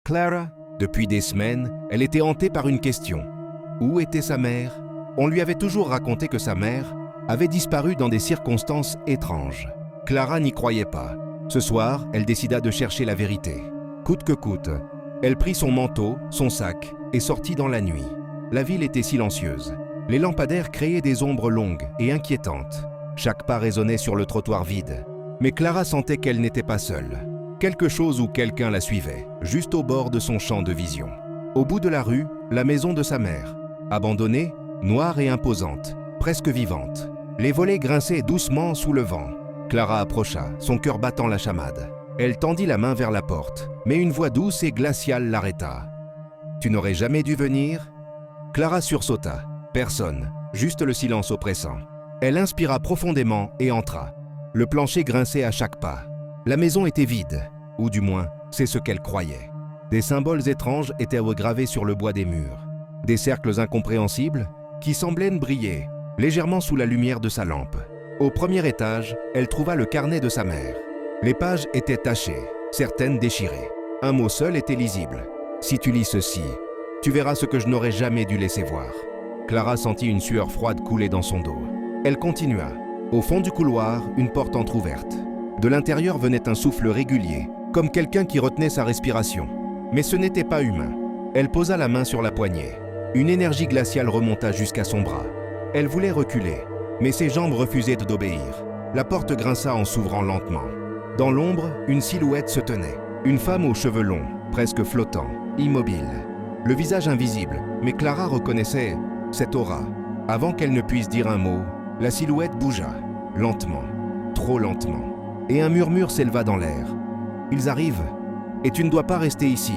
Clara, depuis des semaines, elle était hantée par une question. Où était sa mère? On lui avait toujours raconté que sa mère avait disparu dans des circonstances étranges. Clara n'y croyait pas. Ce soir, elle décida de chercher la vérité. Coûte que coûte, elle prit son manteau, son sac et sortit dans la nuit. La ville était silencieuse. Les lampadaires créaient des ombres longues et inquiétantes. Chaque pas résonnait sur le trottoir vide. Mais Clara sentait qu'elle n'était pas seule. Quelque chose ou quelqu'un la suivait, juste au bord de son champ de vision. Au bout de la rue, la maison de sa mère. Abandonnée, noire et imposante, presque vivante. Les volets grinçaient doucement sous le vent. Clara approcha, son cœur battant la chamade. Elle tendit la main vers la porte, mais une voix douce et glaciale l'arrêta. « Tu n'aurais jamais dû venir ?» Clara sursauta. Personne, juste le silence oppressant. Elle inspira profondément et entra. Le plancher grinçait à chaque pas. La maison était vide, ou du moins, c'est ce qu'elle croyait. Des symboles étranges étaient gravés sur le bois des murs. Des cercles incompréhensibles qui semblaient briller, légèrement sous la lumière de sa lampe. Au premier étage, elle trouva le carnet de sa mère. Les pages étaient tachées, certaines déchirées. Un mot seul était lisible. « Si tu lis ceci, tu verras ce que je n'aurais jamais dû laisser voir. » Clara sentit une sueur froide couler dans son dos. Elle continua. Au fond du couloir, une porte entr'ouverte. De l'intérieur venait un souffle régulier, comme quelqu'un qui retenait sa respiration. Mais ce n'était pas humain. Elle posa la main sur la poignée. Une énergie glaciale remonta jusqu'à son bras. Elle voulait reculer, mais ses jambes refusaient d'obéir. La porte grinça en s'ouvrant lentement. Dans l'ombre, une silhouette se tenait. Une femme aux cheveux longs, presque flottants, immobile. Le visage invisible, mais Clara reconnaissait cette aura. Avant qu'elle ne puisse dire un mot, la silhouette bougea, lentement, trop lentement. Et un murmure s'éleva dans l'air. « Ils arrivent, et tu ne dois pas rester ici. »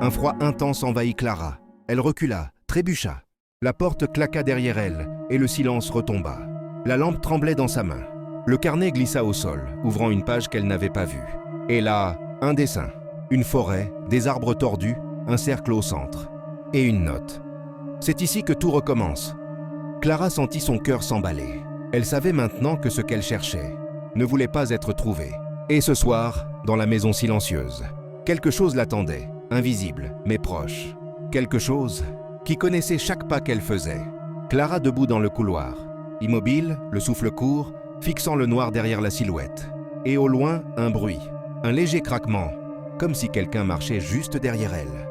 Un froid intense envahit Clara. Elle recula, trébucha. La porte claqua derrière elle, et le silence retomba. La lampe tremblait dans sa main. Le carnet glissa au sol, ouvrant une page qu'elle n'avait pas vue. Et là, un dessin. Une forêt, des arbres tordus, un cercle au centre. Et une note. C'est ici que tout recommence. Clara sentit son cœur s'emballer. Elle savait maintenant que ce qu'elle cherchait ne voulait pas être trouvé. Et ce soir, dans la maison silencieuse, quelque chose l'attendait, invisible, mais proche. Quelque chose qui connaissait chaque pas qu'elle faisait. Clara debout dans le couloir, immobile, le souffle court, fixant le noir derrière la silhouette. Et au loin, un bruit, un léger craquement, comme si quelqu'un marchait juste derrière elle.